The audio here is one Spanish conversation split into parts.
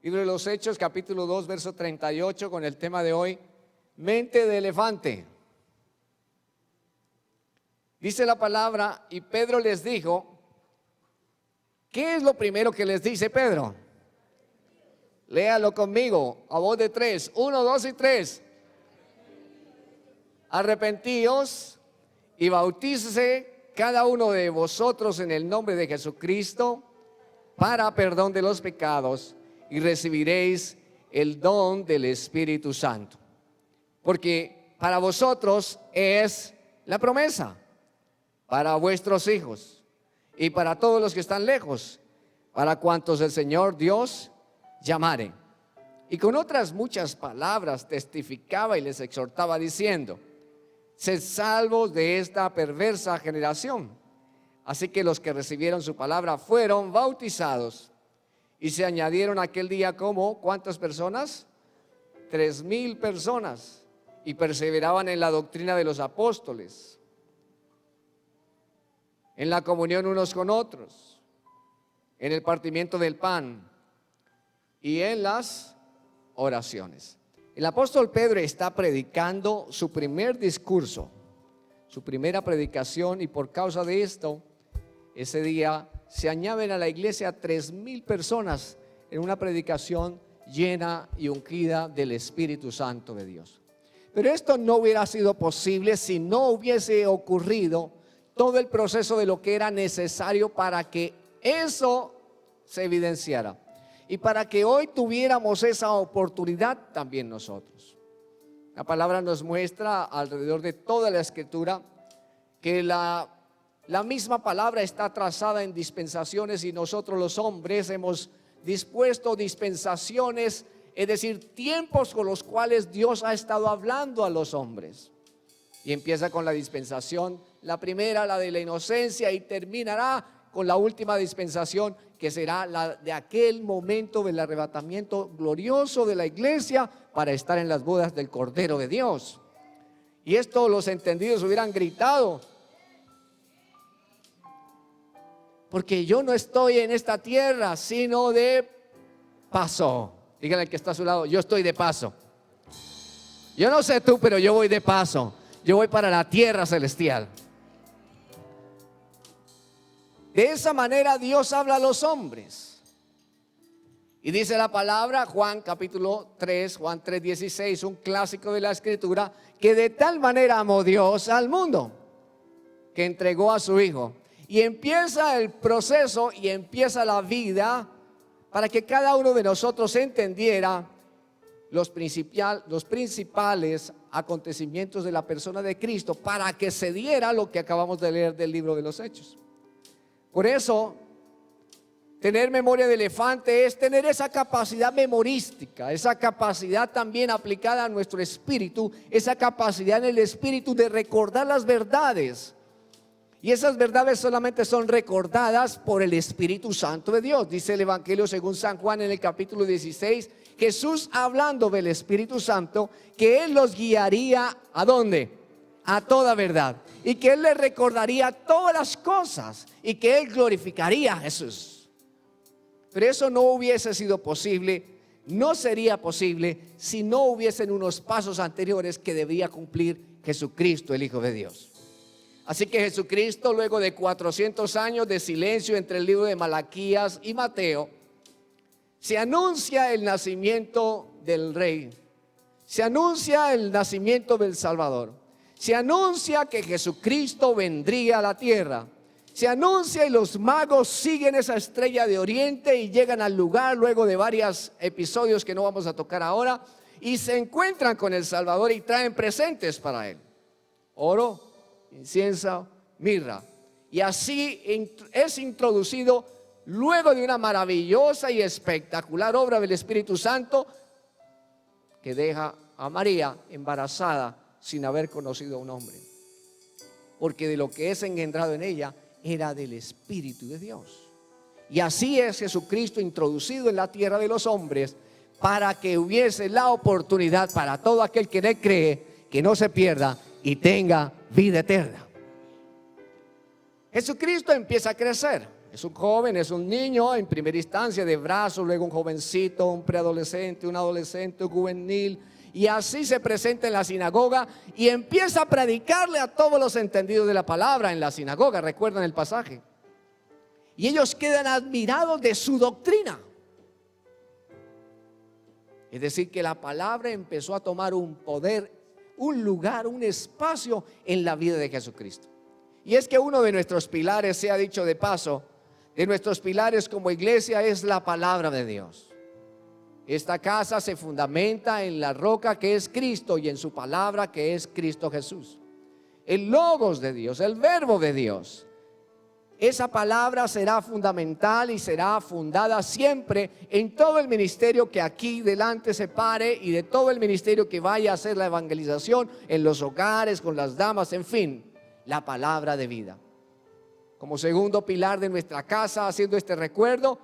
Libro de los Hechos, capítulo 2, verso 38, con el tema de hoy, mente de elefante. Dice la palabra, y Pedro les dijo, ¿qué es lo primero que les dice Pedro? Léalo conmigo, a voz de tres, 1, 2 y 3. Arrepentíos y bautícese cada uno de vosotros en el nombre de Jesucristo para perdón de los pecados, y recibiréis el don del Espíritu Santo. Porque para vosotros es la promesa, para vuestros hijos y para todos los que están lejos, para cuantos el Señor Dios llamare. Y con otras muchas palabras testificaba y les exhortaba diciendo, sed salvos de esta perversa generación. Así que los que recibieron su palabra fueron bautizados. Y se añadieron aquel día como, ¿cuántas personas? 3,000 personas. Y perseveraban en la doctrina de los apóstoles, en la comunión unos con otros, en el partimiento del pan y en las oraciones. El apóstol Pedro está predicando su primer discurso, su primera predicación, y por causa de esto, ese día se añaden a la iglesia 3,000 personas en una predicación llena y ungida del Espíritu Santo de Dios. Pero esto no hubiera sido posible si no hubiese ocurrido todo el proceso de lo que era necesario para que eso se evidenciara y para que hoy tuviéramos esa oportunidad también nosotros. La palabra nos muestra alrededor de toda la Escritura que la misma palabra está trazada en dispensaciones, y nosotros los hombres hemos dispuesto dispensaciones, es decir, tiempos con los cuales Dios ha estado hablando a los hombres. Y empieza con la dispensación, la primera, la de la inocencia, y terminará con la última dispensación, que será la de aquel momento del arrebatamiento glorioso de la iglesia para estar en las bodas del Cordero de Dios. Y esto los entendidos hubieran gritado, porque yo no estoy en esta tierra, sino de paso. Díganle al que está a su lado, yo estoy de paso. Yo no sé tú, pero yo voy de paso. Yo voy para la tierra celestial. De esa manera Dios habla a los hombres. Y dice la palabra, Juan capítulo 3, Juan 3:16, un clásico de la Escritura, que de tal manera amó Dios al mundo, que entregó a su Hijo. Y empieza el proceso y empieza la vida para que cada uno de nosotros entendiera los principales acontecimientos de la persona de Cristo, para que se diera lo que acabamos de leer del libro de los Hechos. Por eso, tener memoria de elefante es tener esa capacidad memorística, esa capacidad también aplicada a nuestro espíritu, esa capacidad en el espíritu de recordar las verdades. Y esas verdades solamente son recordadas por el Espíritu Santo de Dios. Dice el Evangelio según San Juan en el capítulo 16, Jesús hablando del Espíritu Santo, que Él los guiaría ¿a dónde? A toda verdad. Y que Él les recordaría todas las cosas y que Él glorificaría a Jesús. Pero eso no hubiese sido posible, no sería posible si no hubiesen unos pasos anteriores que debía cumplir Jesucristo, el Hijo de Dios. Así que Jesucristo, luego de 400 años de silencio entre el libro de Malaquías y Mateo, se anuncia el nacimiento del Rey, se anuncia el nacimiento del Salvador, se anuncia que Jesucristo vendría a la tierra, se anuncia y los magos siguen esa estrella de oriente y llegan al lugar luego de varios episodios que no vamos a tocar ahora, y se encuentran con el Salvador y traen presentes para Él: oro, incienso, mirra. Y así es introducido, luego de una maravillosa y espectacular obra del Espíritu Santo, que deja a María embarazada sin haber conocido a un hombre, porque de lo que es engendrado en ella era del Espíritu de Dios. Y así es Jesucristo introducido en la tierra de los hombres, para que hubiese la oportunidad para todo aquel que en Él cree, que no se pierda y tenga vida eterna. Jesucristo empieza a crecer. Es un joven, es un niño en primera instancia de brazo, luego un jovencito, un preadolescente, un adolescente, un juvenil. Y así se presenta en la sinagoga y empieza a predicarle a todos los entendidos de la palabra en la sinagoga. ¿Recuerdan el pasaje? Y ellos quedan admirados de su doctrina. Es decir, que la palabra empezó a tomar un poder, un lugar, un espacio en la vida de Jesucristo. Y es que uno de nuestros pilares, se ha dicho de paso, de nuestros pilares como iglesia es la palabra de Dios. Esta casa se fundamenta en la roca que es Cristo y en su palabra que es Cristo Jesús. El logos de Dios, el verbo de Dios. Esa palabra será fundamental y será fundada siempre en todo el ministerio que aquí delante se pare y de todo el ministerio que vaya a hacer la evangelización en los hogares, con las damas, en fin, la palabra de vida. Como segundo pilar de nuestra casa, haciendo este recuerdo,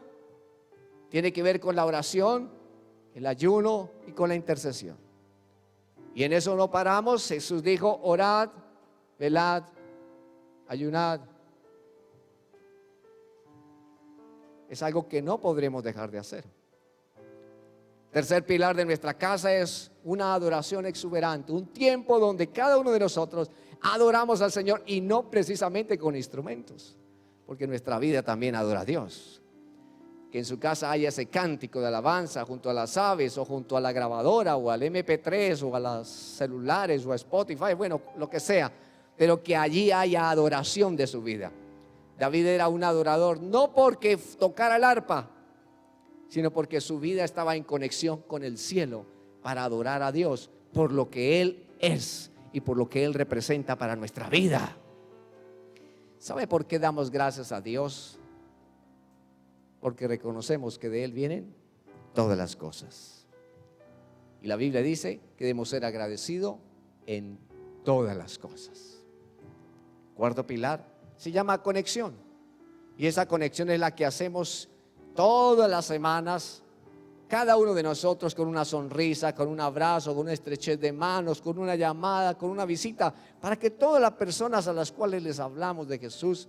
tiene que ver con la oración, el ayuno y con la intercesión. Y en eso no paramos. Jesús dijo: orad, velad, ayunad. Es algo que no podremos dejar de hacer. Tercer pilar de nuestra casa es una adoración exuberante, un tiempo donde cada uno de nosotros adoramos al Señor, y no precisamente con instrumentos, porque nuestra vida también adora a Dios. Que en su casa haya ese cántico de alabanza junto a las aves o junto a la grabadora o al MP3 o a los celulares o a Spotify, bueno, lo que sea, pero que allí haya adoración de su vida. David era un adorador, no porque tocara el arpa, sino porque su vida estaba en conexión con el cielo para adorar a Dios por lo que Él es y por lo que Él representa para nuestra vida. ¿Sabe por qué damos gracias a Dios? Porque reconocemos que de Él vienen todas las cosas. Y la Biblia dice que debemos ser agradecidos en todas las cosas. Cuarto pilar se llama conexión. Y esa conexión es la que hacemos todas las semanas, cada uno de nosotros, con una sonrisa, con un abrazo, con una estrechez de manos, con una llamada, con una visita, para que todas las personas a las cuales les hablamos de Jesús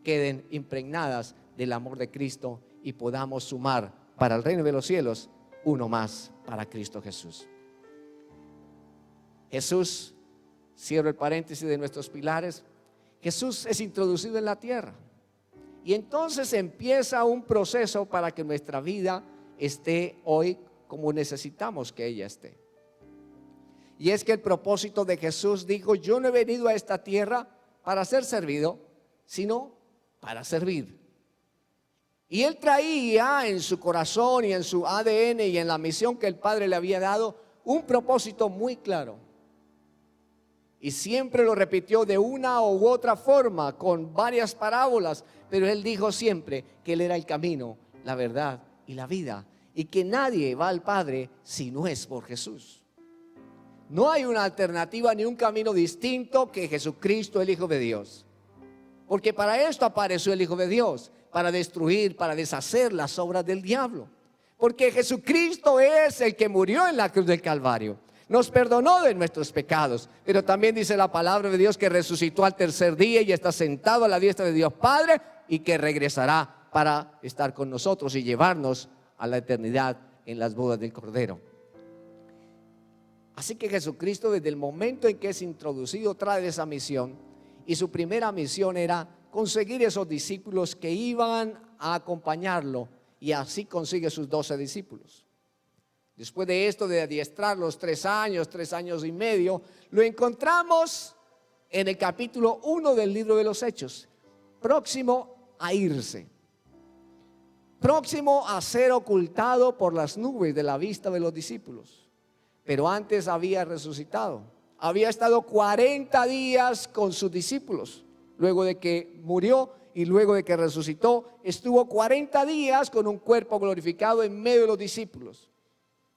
queden impregnadas del amor de Cristo y podamos sumar para el reino de los cielos uno más para Cristo Jesús. Jesús, cierro el paréntesis de nuestros pilares, Jesús es introducido en la tierra y entonces empieza un proceso para que nuestra vida esté hoy como necesitamos que ella esté. Y es que el propósito de Jesús dijo: yo no he venido a esta tierra para ser servido, sino para servir. Y Él traía en su corazón y en su ADN y en la misión que el Padre le había dado un propósito muy claro. Y siempre lo repitió de una u otra forma, con varias parábolas, pero Él dijo siempre que Él era el camino, la verdad y la vida, y que nadie va al Padre si no es por Jesús. No hay una alternativa ni un camino distinto que Jesucristo, el Hijo de Dios. Porque para esto apareció el Hijo de Dios, para destruir, para deshacer las obras del diablo. Porque Jesucristo es el que murió en la cruz del Calvario. Nos perdonó de nuestros pecados, pero también dice la palabra de Dios que resucitó al tercer día y está sentado a la diestra de Dios Padre, y que regresará para estar con nosotros y llevarnos a la eternidad en las bodas del Cordero. Así que Jesucristo, desde el momento en que es introducido, trae esa misión, y su primera misión era conseguir esos discípulos que iban a acompañarlo, y así consigue sus 12 discípulos. Después de esto, de adiestrarlos 3 años y medio, lo encontramos en el capítulo 1 del libro de los Hechos, próximo a irse, próximo a ser ocultado por las nubes de la vista de los discípulos. Pero antes había resucitado, había estado 40 días con sus discípulos. Luego de que murió y luego de que resucitó, estuvo 40 días con un cuerpo glorificado en medio de los discípulos,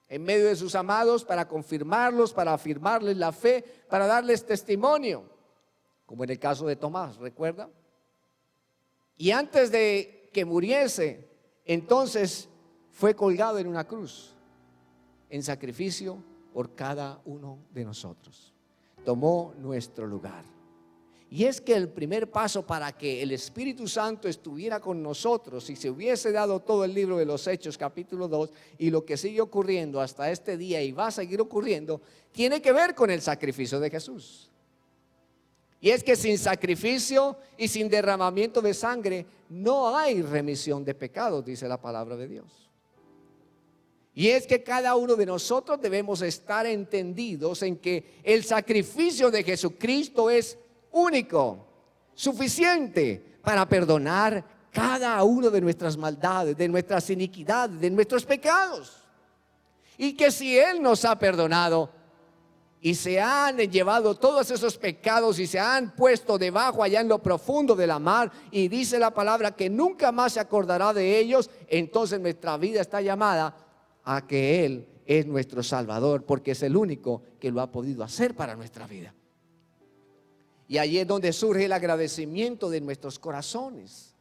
en medio de sus amados, para confirmarlos, para afirmarles la fe, para darles testimonio, como en el caso de Tomás, ¿recuerda? Y antes de que muriese, entonces fue colgado en una cruz, en sacrificio por cada uno de nosotros. Tomó nuestro lugar. Y es que el primer paso para que el Espíritu Santo estuviera con nosotros y se hubiese dado todo el libro de los Hechos capítulo 2 y lo que sigue ocurriendo hasta este día y va a seguir ocurriendo, tiene que ver con el sacrificio de Jesús. Y es que sin sacrificio y sin derramamiento de sangre no hay remisión de pecados, dice la palabra de Dios. Y es que cada uno de nosotros debemos estar entendidos en que el sacrificio de Jesucristo es único, suficiente para perdonar cada uno de nuestras maldades, de nuestras iniquidades, de nuestros pecados. Y que si Él nos ha perdonado y se han llevado todos esos pecados y se han puesto debajo allá en lo profundo de la mar, y dice la palabra que nunca más se acordará de ellos, entonces nuestra vida está llamada a que Él es nuestro Salvador, porque es el único que lo ha podido hacer para nuestra vida. Y allí es donde surge el agradecimiento de nuestros corazones.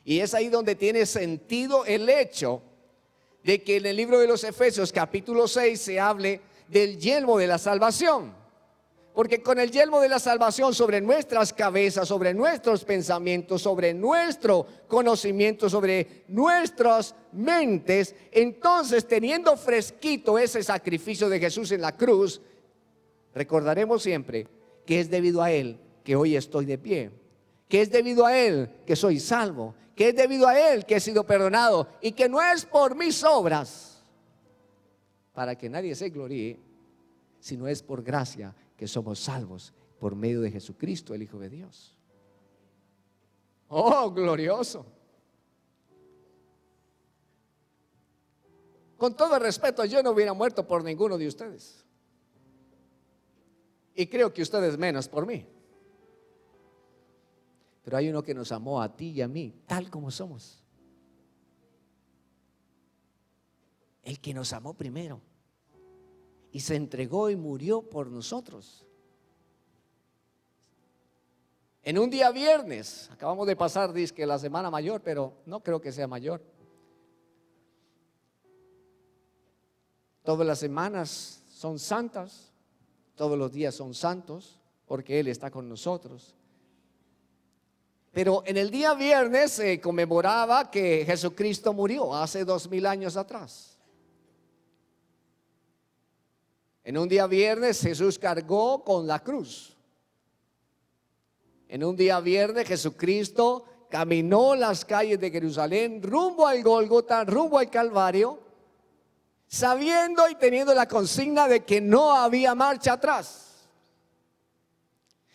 Y es ahí donde tiene sentido el hecho de que en el libro de los Efesios capítulo 6 se hable del yelmo de la salvación. Porque con el yelmo de la salvación sobre nuestras cabezas, sobre nuestros pensamientos, sobre nuestro conocimiento, sobre nuestras mentes, entonces teniendo fresquito ese sacrificio de Jesús en la cruz, recordaremos siempre que es debido a Él que hoy estoy de pie, que es debido a Él que soy salvo, que es debido a Él que he sido perdonado, y que no es por mis obras para que nadie se gloríe, sino es por gracia que somos salvos por medio de Jesucristo, el Hijo de Dios. Oh, glorioso. Con todo respeto, yo no hubiera muerto por ninguno de ustedes, y creo que ustedes menos por mí. Pero hay uno que nos amó a ti y a mí tal como somos. El que nos amó primero y se entregó y murió por nosotros. En un día viernes, acabamos de pasar, dice que la semana mayor, pero no creo que sea mayor. Todas las semanas son santas, todos los días son santos, porque Él está con nosotros. Pero en el día viernes se conmemoraba que Jesucristo murió hace 2000 años atrás. En un día viernes Jesús cargó con la cruz. En un día viernes Jesucristo caminó las calles de Jerusalén rumbo al Gólgota, rumbo al Calvario, sabiendo y teniendo la consigna de que no había marcha atrás.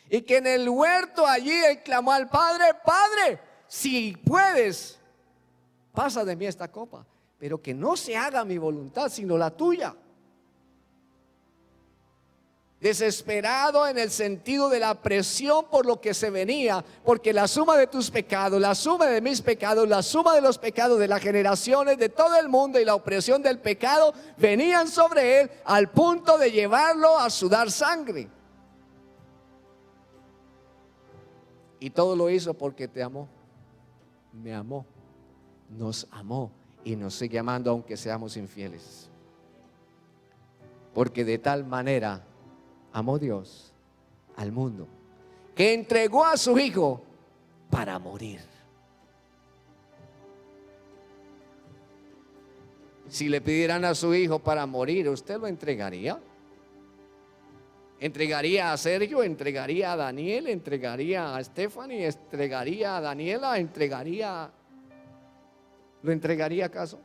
Y que en el huerto allí Él clamó al Padre: Padre, si puedes, pasa de mí esta copa, pero que no se haga mi voluntad sino la tuya. Desesperado en el sentido de la presión por lo que se venía, porque la suma de tus pecados, la suma de mis pecados, la suma de los pecados de las generaciones de todo el mundo y la opresión del pecado venían sobre Él al punto de llevarlo a sudar sangre. Y todo lo hizo porque te amó, me amó, nos amó y nos sigue amando aunque seamos infieles. Porque de tal manera amó Dios al mundo, que entregó a su Hijo para morir. Si le pidieran a su Hijo para morir, ¿usted lo entregaría? ¿Entregaría a Sergio? ¿Entregaría a Daniel? ¿Entregaría a Stephanie? ¿Entregaría a Daniela? ¿Lo entregaría acaso?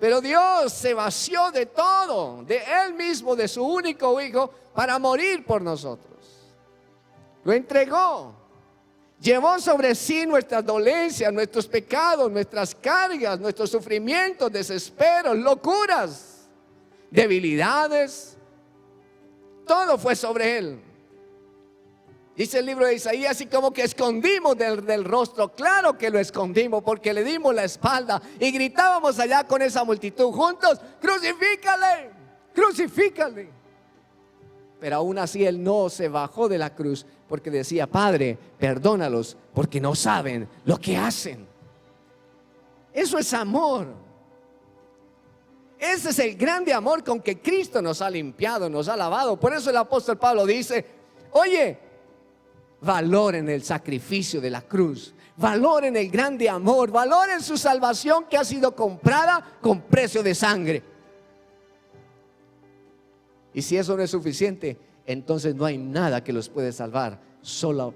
Pero Dios se vació de todo, de Él mismo, de su único Hijo, para morir por nosotros. Lo entregó. Llevó sobre sí nuestras dolencias, nuestros pecados, nuestras cargas, nuestros sufrimientos, desesperos, locuras, debilidades. Todo fue sobre Él. Dice el libro de Isaías, así como que escondimos del rostro. Claro que lo escondimos, porque le dimos la espalda y gritábamos allá con esa multitud juntos: crucifícale, crucifícale. Pero aún así Él no se bajó de la cruz, porque decía: Padre, perdónalos, porque no saben lo que hacen. Eso es amor. Ese es el grande amor con que Cristo nos ha limpiado, nos ha lavado. Por eso el apóstol Pablo dice: oye, valoren el sacrificio de la cruz, valoren el grande amor, valoren su salvación que ha sido comprada con precio de sangre. Y si eso no es suficiente, entonces no hay nada que los puede salvar. Solo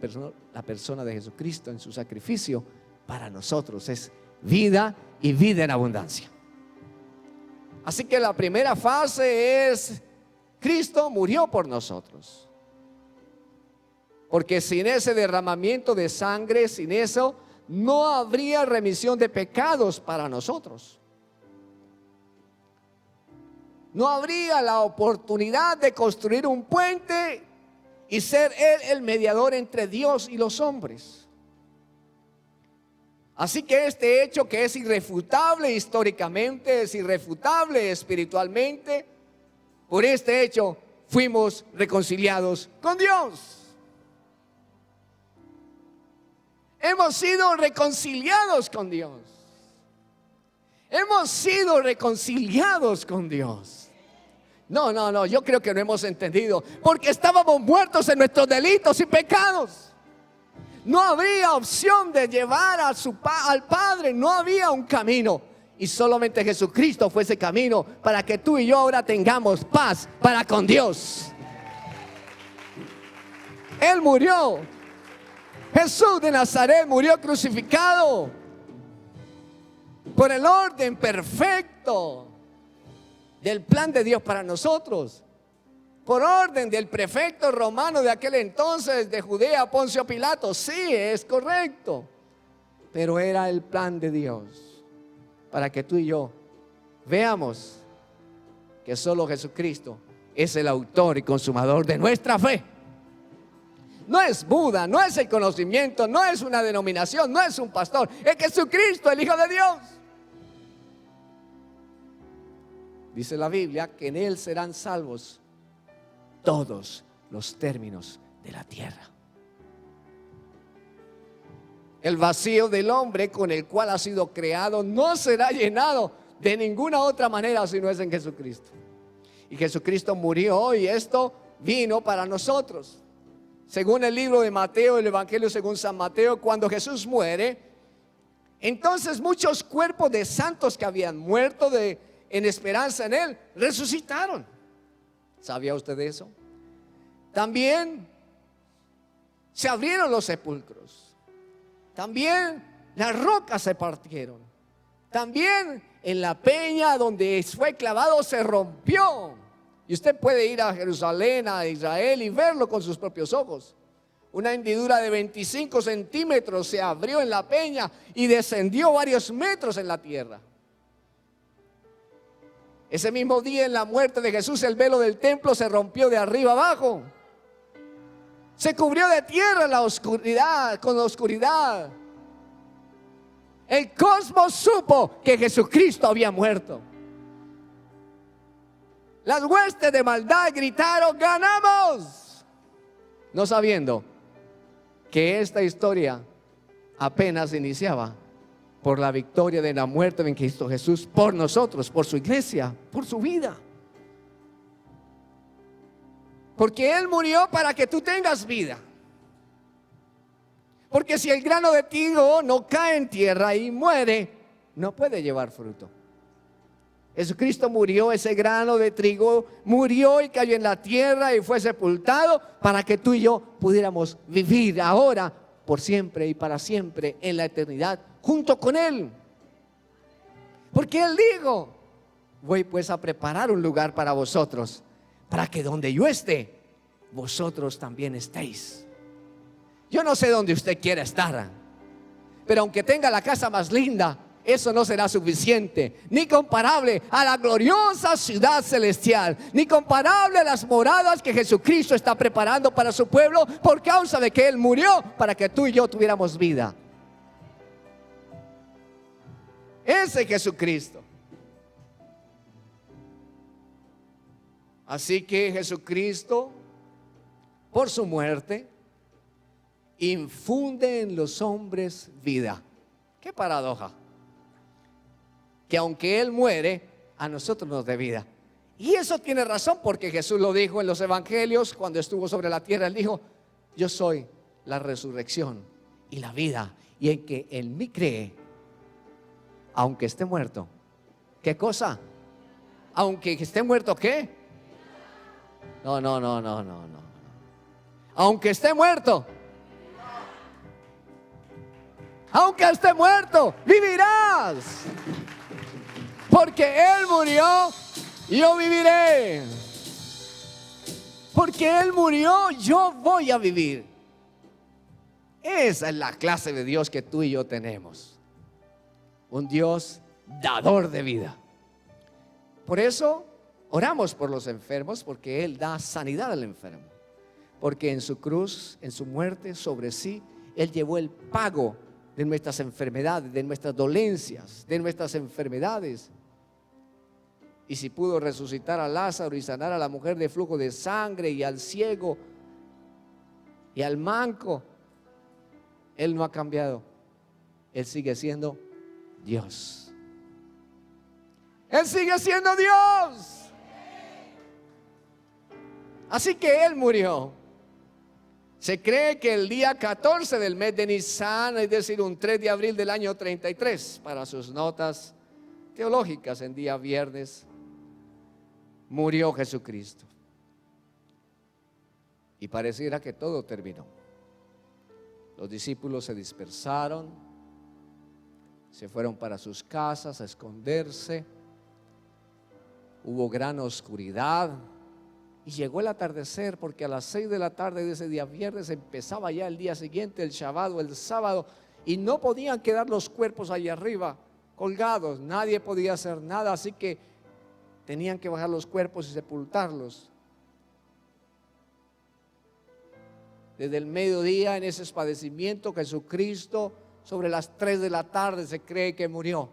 la persona de Jesucristo en su sacrificio para nosotros es vida y vida en abundancia. Así que la primera fase es: Cristo murió por nosotros. Porque sin ese derramamiento de sangre, sin eso, no habría remisión de pecados para nosotros. No habría la oportunidad de construir un puente y ser Él el mediador entre Dios y los hombres. Así que este hecho, que es irrefutable históricamente, es irrefutable espiritualmente, por este hecho fuimos reconciliados con Dios. Hemos sido reconciliados con Dios. Hemos sido reconciliados con Dios. No, yo creo que no hemos entendido. Porque estábamos muertos en nuestros delitos y pecados. No habría opción de llevar al Padre. No había un camino. Y solamente Jesucristo fue ese camino para que tú y yo ahora tengamos paz para con Dios. Él murió. Jesús de Nazaret murió crucificado por el orden perfecto del plan de Dios para nosotros, por orden del prefecto romano de aquel entonces de Judea, Poncio Pilato. Sí, es correcto, pero era el plan de Dios para que tú y yo veamos que solo Jesucristo es el autor y consumador de nuestra fe. No es Buda, no es el conocimiento, no es una denominación, no es un pastor. Es Jesucristo, el Hijo de Dios. Dice la Biblia que en Él serán salvos todos los términos de la tierra. El vacío del hombre con el cual ha sido creado no será llenado de ninguna otra manera si no es en Jesucristo. Y Jesucristo murió y esto vino para nosotros. Según el libro de Mateo, el Evangelio según San Mateo, cuando Jesús muere, entonces muchos cuerpos de santos que habían muerto en esperanza en Él, resucitaron. ¿Sabía usted eso? También se abrieron los sepulcros. También las rocas se partieron. También en la peña donde fue clavado se rompió. Y usted puede ir a Jerusalén, a Israel, y verlo con sus propios ojos. Una hendidura de 25 centímetros se abrió en la peña y descendió varios metros en la tierra. Ese mismo día, en la muerte de Jesús, el velo del templo se rompió de arriba abajo. Se cubrió de tierra la oscuridad, con la oscuridad. El cosmos supo que Jesucristo había muerto. Las huestes de maldad gritaron: ¡ganamos! No sabiendo que esta historia apenas iniciaba por la victoria de la muerte de Cristo Jesús por nosotros, por su iglesia, por su vida. Porque Él murió para que tú tengas vida. Porque si el grano de trigo no cae en tierra y muere, no puede llevar fruto. Jesucristo murió, ese grano de trigo murió y cayó en la tierra y fue sepultado para que tú y yo pudiéramos vivir ahora, por siempre y para siempre, en la eternidad, junto con Él. Porque Él dijo: voy pues a preparar un lugar para vosotros, para que donde yo esté, vosotros también estéis. Yo no sé dónde usted quiera estar, pero aunque tenga la casa más linda, eso no será suficiente, ni comparable a la gloriosa ciudad celestial, ni comparable a las moradas que Jesucristo está preparando para su pueblo, por causa de que Él murió para que tú y yo tuviéramos vida. Ese es Jesucristo. Así que Jesucristo, por su muerte, infunde en los hombres vida. Qué paradoja. Que aunque Él muere, a nosotros nos da vida. Y eso tiene razón, porque Jesús lo dijo en los evangelios cuando estuvo sobre la tierra. Él dijo: yo soy la resurrección y la vida, y en que en mí cree, aunque esté muerto. ¿Qué cosa? Aunque esté muerto, ¿qué? No. Aunque esté muerto. Aunque esté muerto, vivirás. Porque Él murió, yo viviré. Porque Él murió, yo voy a vivir. Esa es la clase de Dios que tú y yo tenemos. Un Dios dador de vida. Por eso oramos por los enfermos, porque Él da sanidad al enfermo. Porque en su cruz, en su muerte sobre sí, Él llevó el pago de nuestras enfermedades, de nuestras dolencias, de nuestras enfermedades. Y si pudo resucitar a Lázaro y sanar a la mujer de flujo de sangre y al ciego y al manco, Él no ha cambiado. Él sigue siendo Dios. Él sigue siendo Dios. Así que Él murió. Se cree que el día 14 del mes de Nisan, es decir, un 3 de abril del año 33, para sus notas teológicas, en día viernes, murió Jesucristo. Y pareciera que todo terminó. Los discípulos se dispersaron, se fueron para sus casas a esconderse. Hubo gran oscuridad y llegó el atardecer, porque a las 6 de la tarde de ese día viernes empezaba ya el día siguiente, el Shabbat o el sábado, y no podían quedar los cuerpos allá arriba colgados. Nadie podía hacer nada, así que tenían que bajar los cuerpos y sepultarlos. Desde el mediodía, en ese padecimiento, Jesucristo, sobre las 3 de la tarde se cree que murió.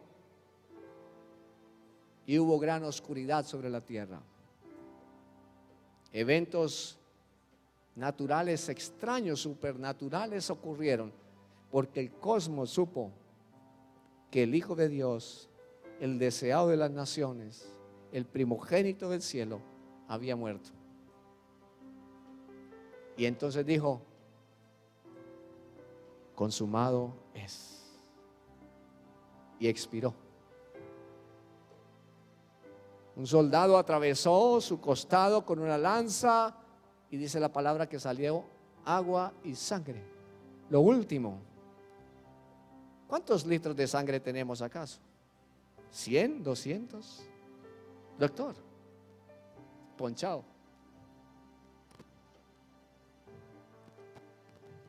Y hubo gran oscuridad sobre la tierra. Eventos naturales extraños, supernaturales ocurrieron, porque el cosmos supo que el Hijo de Dios, el deseado de las naciones, el primogénito del cielo, había muerto. Y entonces dijo: consumado es. Y expiró. Un soldado atravesó su costado con una lanza, y dice la palabra que salió agua y sangre. Lo último. ¿Cuántos litros de sangre tenemos acaso? ¿100? ¿200? Doctor, ponchado.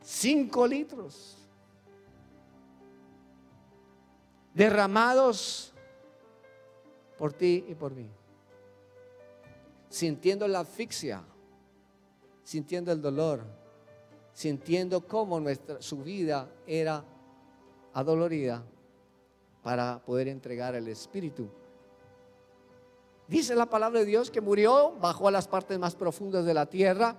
5 litros derramados por ti y por mí, sintiendo la asfixia, sintiendo el dolor, sintiendo cómo su vida era adolorida para poder entregar el Espíritu. Dice la palabra de Dios que murió, bajó a las partes más profundas de la tierra,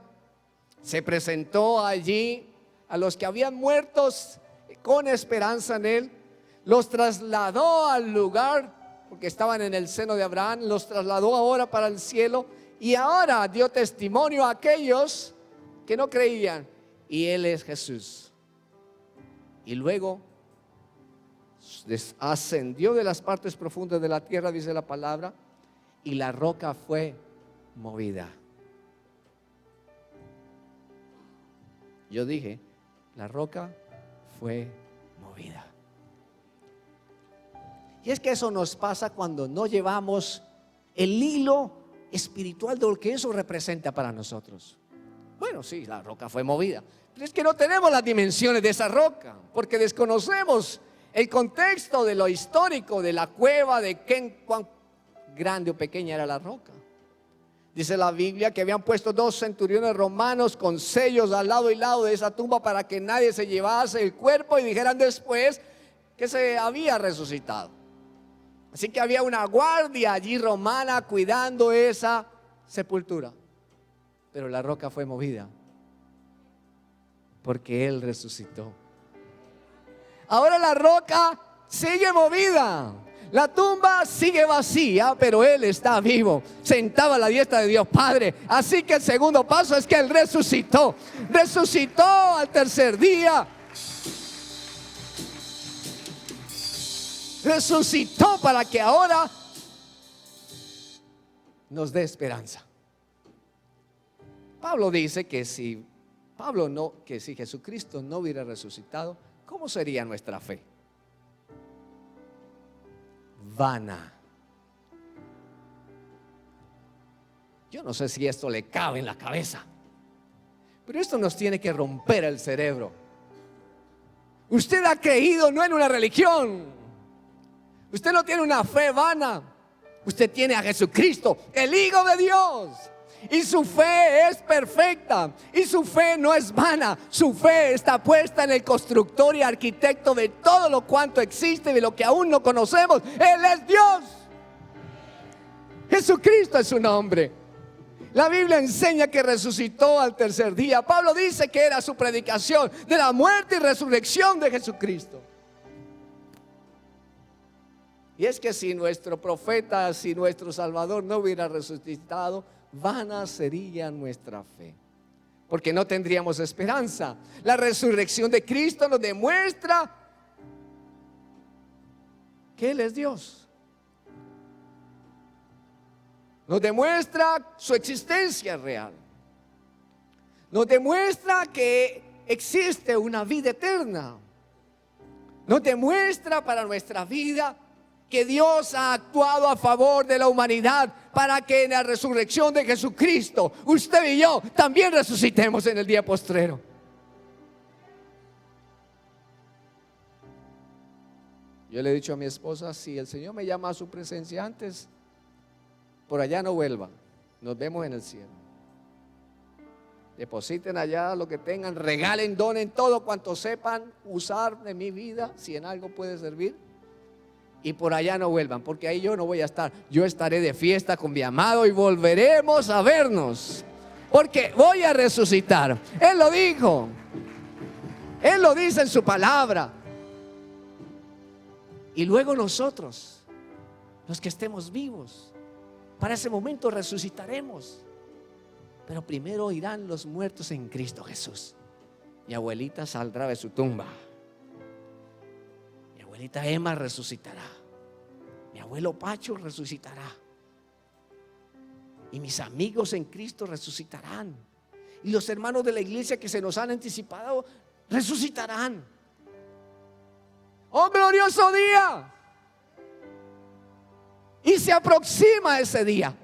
se presentó allí a los que habían muerto con esperanza en Él, los trasladó al lugar, porque estaban en el seno de Abraham, los trasladó ahora para el cielo, y ahora dio testimonio a aquellos que no creían, y Él es Jesús. Y luego ascendió de las partes profundas de la tierra, dice la palabra, y la roca fue movida. Yo dije, la roca fue movida. Y es que eso nos pasa cuando no llevamos el hilo espiritual de lo que eso representa para nosotros. Bueno, sí, la roca fue movida, pero es que no tenemos las dimensiones de esa roca, porque desconocemos el contexto de lo histórico de la cueva, de cuán grande o pequeña era la roca. Dice la Biblia que habían puesto 2 centuriones romanos con sellos al lado y lado de esa tumba para que nadie se llevase el cuerpo y dijeran después que se había resucitado. Así que había una guardia allí romana cuidando esa sepultura. Pero la roca fue movida porque Él resucitó. Ahora la roca sigue movida. La tumba sigue vacía, pero Él está vivo, sentado a la diestra de Dios Padre. Así que el segundo paso es que Él resucitó. Resucitó al tercer día. Resucitó para que ahora nos dé esperanza. Pablo dice que si Jesucristo no hubiera resucitado, ¿cómo sería nuestra fe? Vana. Yo no sé si esto le cabe en la cabeza, pero esto nos tiene que romper el cerebro. Usted ha creído no en una religión, usted no tiene una fe vana, usted tiene a Jesucristo, el Hijo de Dios. Y su fe es perfecta. Y su fe no es vana. Su fe está puesta en el constructor y arquitecto de todo lo cuanto existe y de lo que aún no conocemos. Él es Dios. Jesucristo es su nombre. La Biblia enseña que resucitó al tercer día. Pablo dice que era su predicación de la muerte y resurrección de Jesucristo. Y es que si nuestro profeta, si nuestro Salvador no hubiera resucitado, vana sería nuestra fe, porque no tendríamos esperanza. La resurrección de Cristo nos demuestra que Él es Dios. Nos demuestra su existencia real. Nos demuestra que existe una vida eterna. Nos demuestra para nuestra vida que Dios ha actuado a favor de la humanidad para que en la resurrección de Jesucristo, usted y yo también resucitemos en el día postrero. Yo le he dicho a mi esposa, si el Señor me llama a su presencia antes, por allá no vuelva, nos vemos en el cielo. Depositen allá lo que tengan, regalen, donen todo cuanto sepan usar de mi vida, si en algo puede servir. Y por allá no vuelvan, porque ahí yo no voy a estar. Yo estaré de fiesta con mi amado y volveremos a vernos, porque voy a resucitar. Él lo dijo, Él lo dice en su palabra. Y luego nosotros, los que estemos vivos, para ese momento resucitaremos. Pero primero irán los muertos en Cristo Jesús. Mi abuelita saldrá de su tumba. Mi abuelita Emma resucitará. Mi abuelo Pacho resucitará. Y mis amigos en Cristo resucitarán. Y los hermanos de la iglesia que se nos han anticipado resucitarán. ¡Oh, glorioso día! Y se aproxima ese día.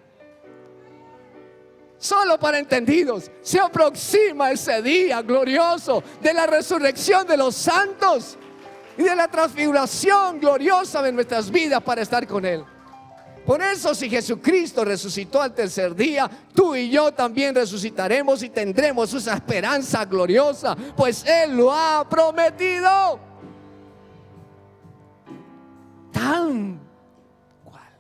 Solo para entendidos, se aproxima ese día glorioso de la resurrección de los santos y de la transfiguración gloriosa de nuestras vidas para estar con Él. Por eso, si Jesucristo resucitó al tercer día, tú y yo también resucitaremos y tendremos esa esperanza gloriosa, pues Él lo ha prometido. Tal cual.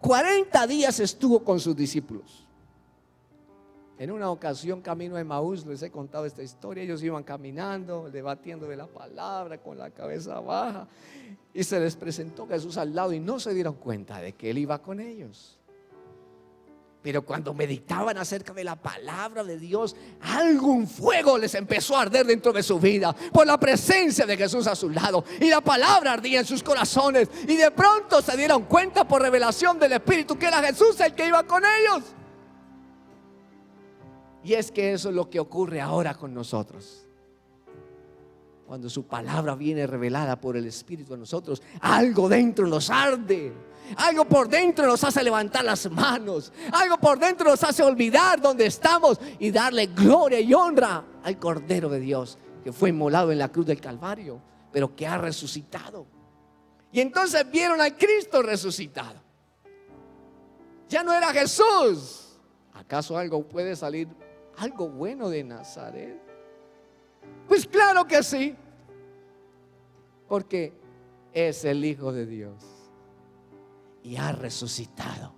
40 días estuvo con sus discípulos. En una ocasión, camino a Emaús, les he contado esta historia. Ellos iban caminando, debatiendo de la palabra, con la cabeza baja, y se les presentó Jesús al lado y no se dieron cuenta de que Él iba con ellos. Pero cuando meditaban acerca de la palabra de Dios, algún fuego les empezó a arder dentro de su vida por la presencia de Jesús a su lado, y la palabra ardía en sus corazones, y de pronto se dieron cuenta por revelación del Espíritu que era Jesús el que iba con ellos. Y es que eso es lo que ocurre ahora con nosotros. Cuando su palabra viene revelada por el Espíritu a nosotros, algo dentro nos arde, algo por dentro nos hace levantar las manos, algo por dentro nos hace olvidar dónde estamos y darle gloria y honra al Cordero de Dios, que fue inmolado en la cruz del Calvario, pero que ha resucitado. Y entonces vieron al Cristo resucitado. Ya no era Jesús. ¿Acaso algo puede salir, algo bueno de Nazaret? Pues claro que sí, porque es el Hijo de Dios y ha resucitado.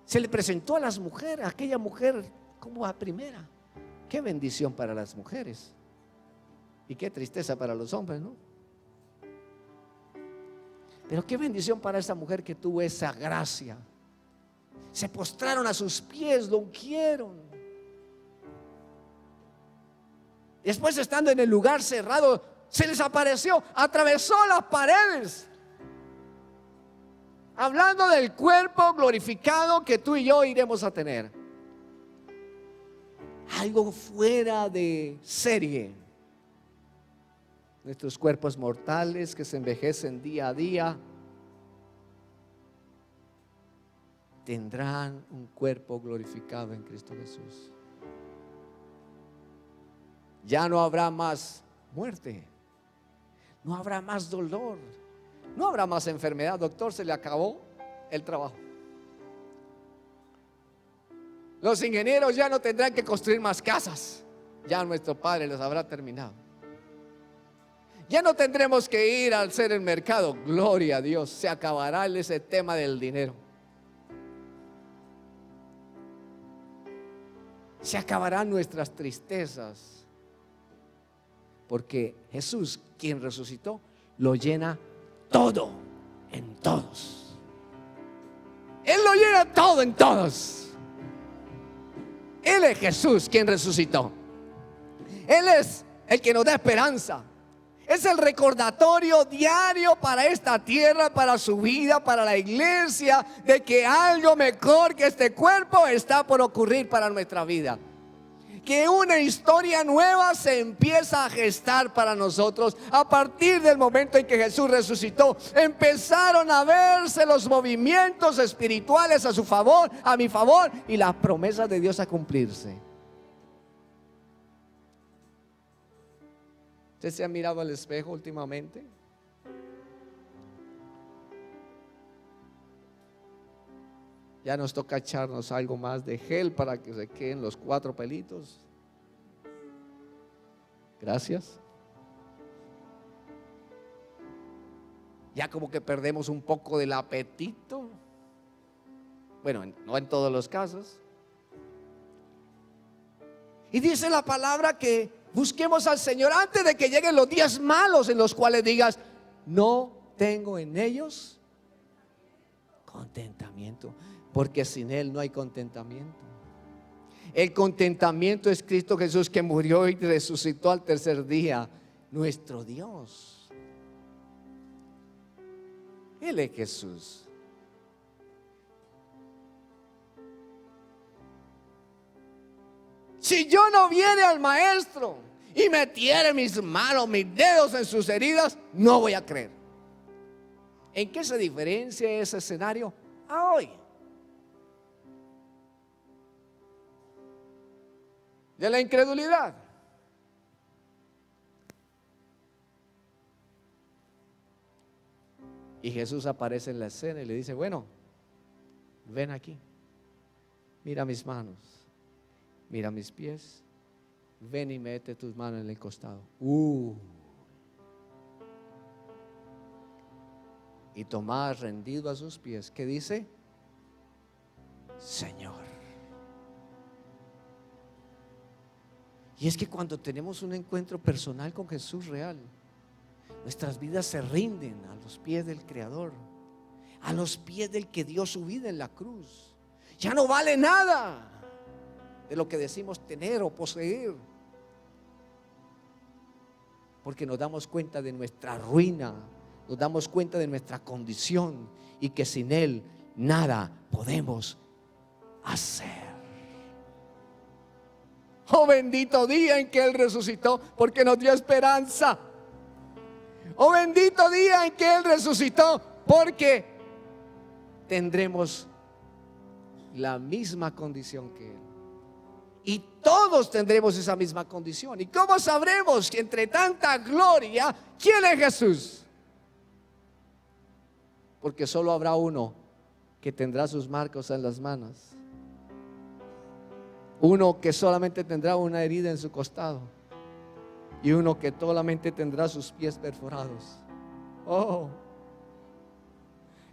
Se le presentó a las mujeres, a aquella mujer como a primera. Qué bendición para las mujeres y qué tristeza para los hombres, ¿no? Pero qué bendición para esa mujer que tuvo esa gracia. Se postraron a sus pies, lo ungieron. Después, estando en el lugar cerrado, se les apareció, atravesó las paredes, hablando del cuerpo glorificado que tú y yo iremos a tener. Algo fuera de serie. Nuestros cuerpos mortales que se envejecen día a día tendrán un cuerpo glorificado en Cristo Jesús. Ya no habrá más muerte, no habrá más dolor, no habrá más enfermedad. Doctor, se le acabó el trabajo. Los ingenieros ya no tendrán que construir más casas, ya nuestro Padre los habrá terminado. Ya no tendremos que ir a hacer el mercado. Gloria a Dios, se acabará ese tema del dinero. Se acabarán nuestras tristezas, porque Jesús, quien resucitó, lo llena todo en todos. Él lo llena todo en todos. Él es Jesús quien resucitó. Él es el que nos da esperanza. Es el recordatorio diario para esta tierra, para su vida, para la iglesia, de que algo mejor que este cuerpo está por ocurrir para nuestra vida. Que una historia nueva se empieza a gestar para nosotros. A partir del momento en que Jesús resucitó, empezaron a verse los movimientos espirituales a su favor, a mi favor, y las promesas de Dios a cumplirse. ¿Usted se ha mirado al espejo últimamente? Ya nos toca echarnos algo más de gel para que se queden los 4 pelitos. Gracias. Ya como que perdemos un poco del apetito. Bueno, no en todos los casos. Y dice la palabra que busquemos al Señor antes de que lleguen los días malos, en los cuales digas: no tengo en ellos contentamiento, porque sin Él no hay contentamiento. El contentamiento es Cristo Jesús, que murió y resucitó al tercer día, nuestro Dios. Él es Jesús. Si yo no viene al Maestro y metiere mis manos, mis dedos en sus heridas, no voy a creer. ¿En qué se diferencia ese escenario a hoy? De la incredulidad. Y Jesús aparece en la escena y le dice: bueno, ven aquí, mira mis manos, mira mis pies, ven y mete tus manos en el costado. Y Tomás, rendido a sus pies, ¿qué dice? Señor. Y es que cuando tenemos un encuentro personal con Jesús real, nuestras vidas se rinden a los pies del Creador, a los pies del que dio su vida en la cruz. Ya no vale nada de lo que decimos tener o poseer, porque nos damos cuenta de nuestra ruina, nos damos cuenta de nuestra condición, y que sin Él nada podemos hacer. Oh, bendito día en que Él resucitó, porque nos dio esperanza. Oh, bendito día en que Él resucitó, porque tendremos la misma condición que Él. Y todos tendremos esa misma condición. ¿Y cómo sabremos que entre tanta gloria, quién es Jesús? Porque solo habrá uno que tendrá sus marcos en las manos, uno que solamente tendrá una herida en su costado, y uno que solamente tendrá sus pies perforados. Oh,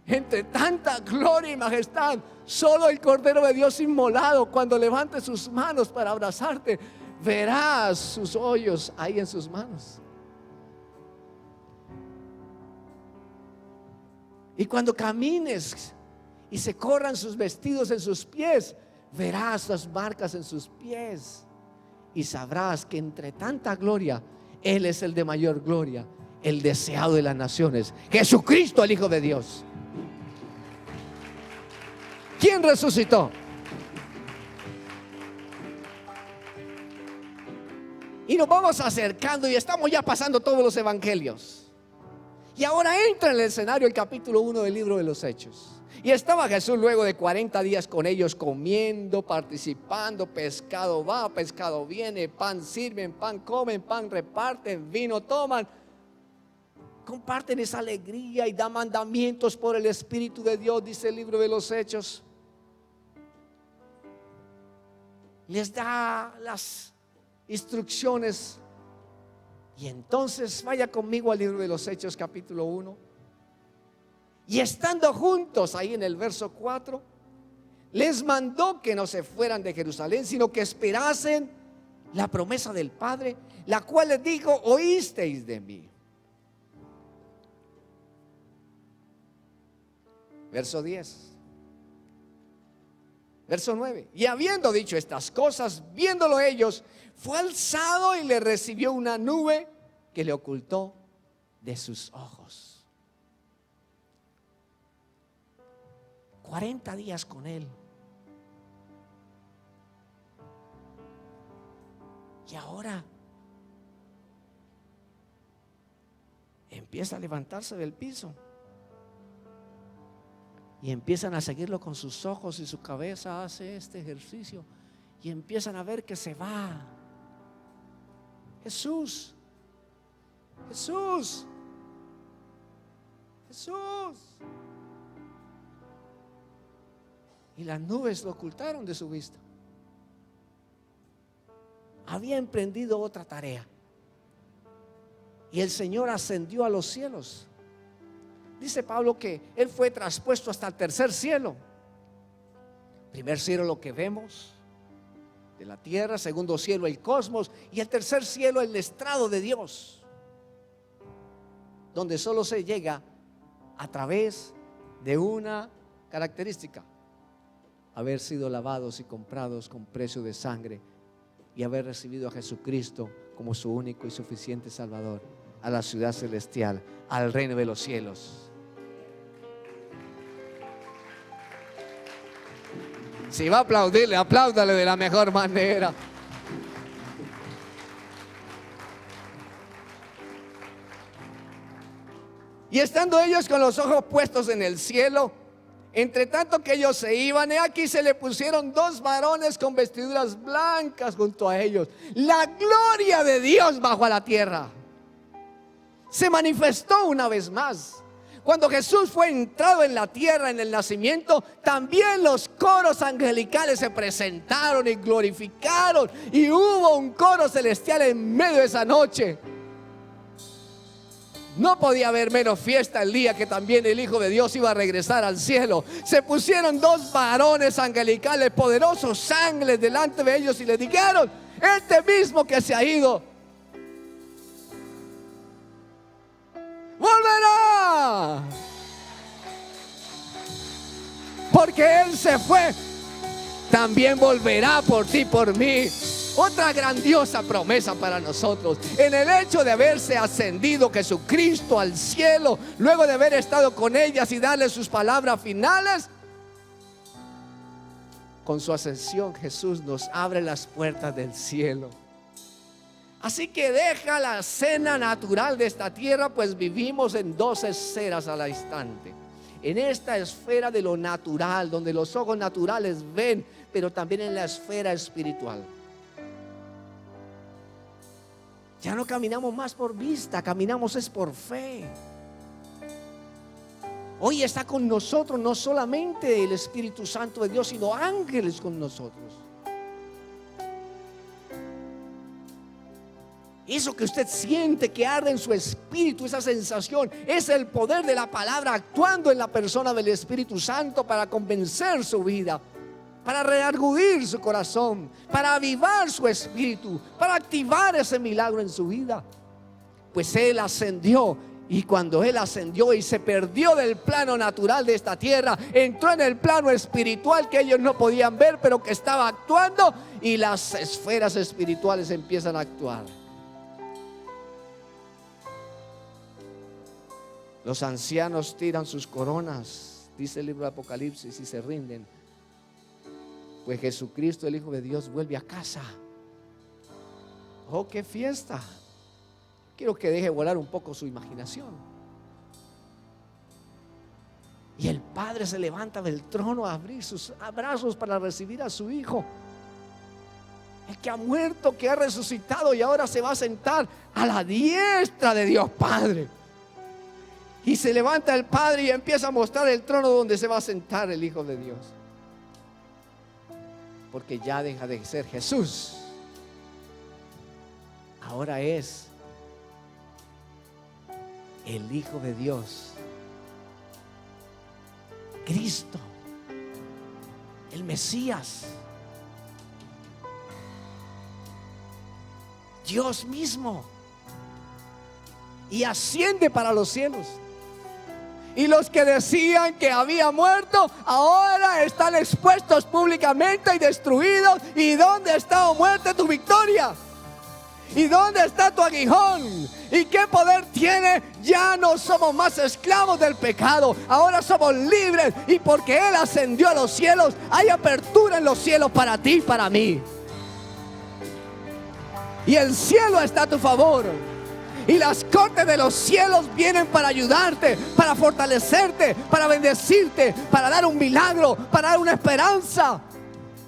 entre tanta gloria y majestad, solo el Cordero de Dios inmolado, cuando levante sus manos para abrazarte, verás sus hoyos ahí en sus manos. Y cuando camines y se corran sus vestidos en sus pies, verás las marcas en sus pies y sabrás que entre tanta gloria, Él es el de mayor gloria, el deseado de las naciones, Jesucristo, el Hijo de Dios. ¿Quién resucitó? Y nos vamos acercando y estamos ya pasando todos los evangelios. Y ahora entra en el escenario el capítulo 1 del libro de los Hechos. Y estaba Jesús luego de 40 días con ellos, comiendo, participando, pescado va, pescado viene, pan sirven, pan comen, pan reparten, vino toman. Comparten esa alegría y da mandamientos por el Espíritu de Dios, dice el libro de los Hechos. Les da las instrucciones. Y entonces vaya conmigo al libro de los Hechos capítulo 1. Y estando juntos, ahí en el verso 4, les mandó que no se fueran de Jerusalén, sino que esperasen la promesa del Padre, la cual les dijo: oísteis de mí. Verso 10. Verso 9. Y habiendo dicho estas cosas, viéndolo ellos, fue alzado y le recibió una nube que le ocultó de sus ojos. 40 días con Él. Y ahora empieza a levantarse del piso. Y empiezan a seguirlo con sus ojos y su cabeza hace este ejercicio. Y empiezan a ver que se va. Jesús, Jesús, Jesús. Y las nubes lo ocultaron de su vista. Había emprendido otra tarea. Y el Señor ascendió a los cielos. Dice Pablo que Él fue traspuesto hasta el tercer cielo. Primer cielo, lo que vemos de la tierra. Segundo cielo, el cosmos. Y el tercer cielo, el estrado de Dios, donde solo se llega a través de una característica: haber sido lavados y comprados con precio de sangre y haber recibido a Jesucristo como su único y suficiente Salvador, a la ciudad celestial, al reino de los cielos. Si va a aplaudirle, apláudale de la mejor manera. Y estando ellos con los ojos puestos en el cielo, entre tanto que ellos se iban, he aquí se le pusieron 2 varones con vestiduras blancas junto a ellos. La gloria de Dios bajó a la tierra. Se manifestó una vez más. Cuando Jesús fue entrado en la tierra en el nacimiento, también los coros angelicales se presentaron y glorificaron. Y hubo un coro celestial en medio de esa noche. No podía haber menos fiesta el día que también el Hijo de Dios iba a regresar al cielo. Se pusieron 2 varones angelicales, poderosos ángeles, delante de ellos y le dijeron: este mismo que se ha ido volverá, porque Él se fue, también volverá por ti, por mí. Otra grandiosa promesa para nosotros en el hecho de haberse ascendido Jesucristo al cielo, luego de haber estado con ellas y darles sus palabras finales. Con su ascensión, Jesús nos abre las puertas del cielo. Así que deja la escena natural de esta tierra, pues vivimos en 2 esferas al instante. En esta esfera de lo natural, donde los ojos naturales ven, pero también en la esfera espiritual. Ya no caminamos más por vista, caminamos es por fe. Hoy está con nosotros no solamente el Espíritu Santo de Dios, sino ángeles con nosotros. Eso que usted siente que arde en su espíritu, esa sensación, es el poder de la palabra actuando en la persona del Espíritu Santo para convencer su vida, para redarguir su corazón, para avivar su espíritu, para activar ese milagro en su vida. Pues Él ascendió Y cuando Él ascendió y se perdió del plano natural de esta tierra, entró en el plano espiritual que ellos no podían ver, pero que estaba actuando, y las esferas espirituales empiezan a actuar. Los ancianos tiran sus coronas, dice el libro de Apocalipsis, y se rinden. Pues Jesucristo, el Hijo de Dios, vuelve a casa. ¡Oh, qué fiesta! Quiero que deje volar un poco su imaginación. Y el Padre se levanta del trono a abrir sus brazos para recibir a su Hijo. El que ha muerto, que ha resucitado y ahora se va a sentar a la diestra de Dios Padre. Y se levanta el Padre y empieza a mostrar el trono donde se va a sentar el Hijo de Dios. Porque ya deja de ser Jesús. Ahora es el Hijo de Dios, Cristo, el Mesías, Dios mismo, y asciende para los cielos. Y los que decían que había muerto, ahora están expuestos públicamente y destruidos. ¿Y dónde está, oh muerte, tu victoria? ¿Y dónde está tu aguijón? ¿Y qué poder tiene? Ya no somos más esclavos del pecado, ahora somos libres. Y porque Él ascendió a los cielos, hay apertura en los cielos para ti y para mí. Y el cielo está a tu favor. Y las cortes de los cielos vienen para ayudarte, para fortalecerte, para bendecirte, para dar un milagro, para dar una esperanza.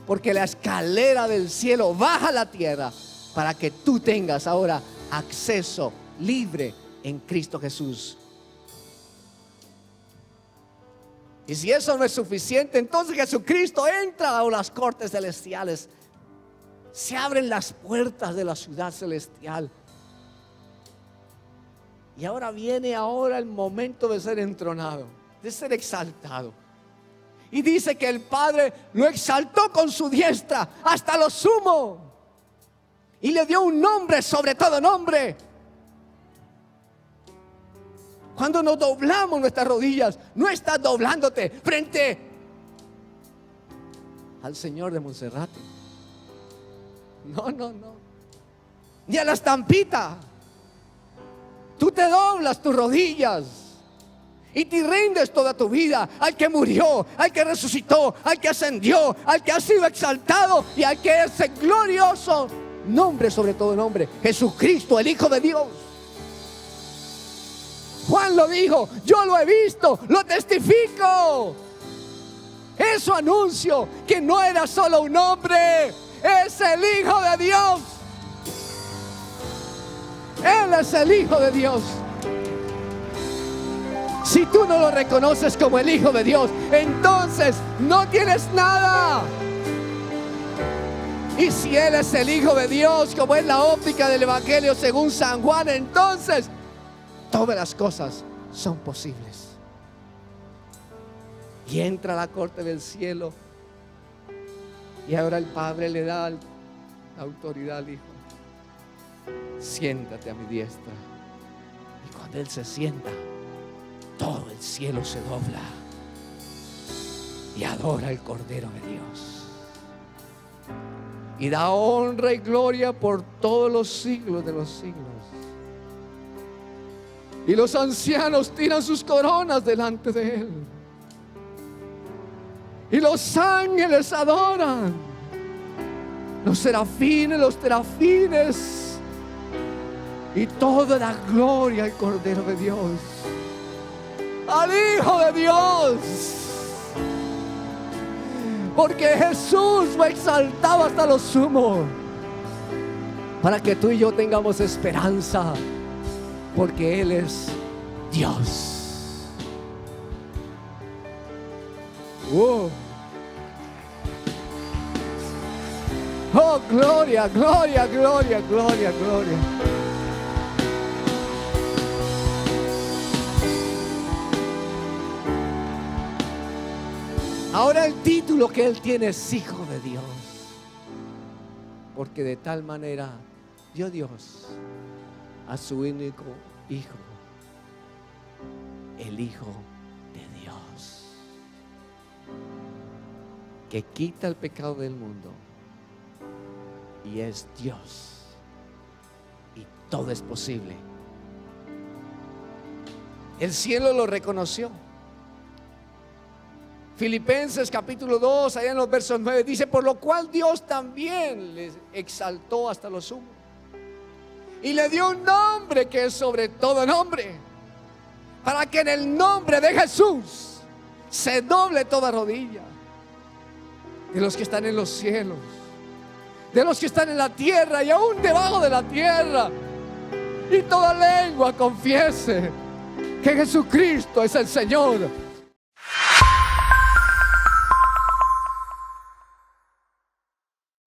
Porque la escalera del cielo baja a la tierra para que tú tengas ahora acceso libre en Cristo Jesús. Y si eso no es suficiente, entonces Jesucristo entra a las cortes celestiales. Se abren las puertas de la ciudad celestial. Y ahora viene el momento de ser entronado, de ser exaltado. Y dice que el Padre lo exaltó con su diestra hasta lo sumo. Y le dio un nombre sobre todo nombre. Cuando nos doblamos nuestras rodillas, no estás doblándote frente al Señor de Monserrate. No. Ni a la estampita. Tú te doblas tus rodillas y te rindes toda tu vida al que murió, al que resucitó, al que ascendió, al que ha sido exaltado y al que es el glorioso nombre sobre todo nombre, Jesucristo, el Hijo de Dios. Juan lo dijo, yo lo he visto, lo testifico. Eso anuncio que no era solo un hombre, es el Hijo de Dios. Él es el Hijo de Dios. Si tú no lo reconoces como el Hijo de Dios, entonces no tienes nada. Y si Él es el Hijo de Dios, como es la óptica del Evangelio según San Juan, entonces todas las cosas son posibles. Y entra a la corte del cielo. Y ahora el Padre le da la autoridad al Hijo. Siéntate a mi diestra. Y cuando Él se sienta, todo el cielo se dobla y adora al Cordero de Dios. Y da honra y gloria por todos los siglos de los siglos. Y los ancianos tiran sus coronas delante de Él. Y los ángeles adoran. Los serafines, los terafines. Y toda la gloria al Cordero de Dios, al Hijo de Dios. Porque Jesús fue exaltado hasta lo sumo, para que tú y yo tengamos esperanza, porque Él es Dios. Oh, gloria, gloria, gloria, gloria, gloria. Ahora el título que Él tiene es Hijo de Dios. Porque de tal manera dio Dios a su único Hijo, el Hijo de Dios, que quita el pecado del mundo y es Dios, y todo es posible. El cielo lo reconoció. Filipenses capítulo 2, allá en los versos 9, dice: por lo cual Dios también les exaltó hasta lo sumo y le dio un nombre que es sobre todo nombre, para que en el nombre de Jesús se doble toda rodilla, de los que están en los cielos, de los que están en la tierra y aún debajo de la tierra, y toda lengua confiese que Jesucristo es el Señor,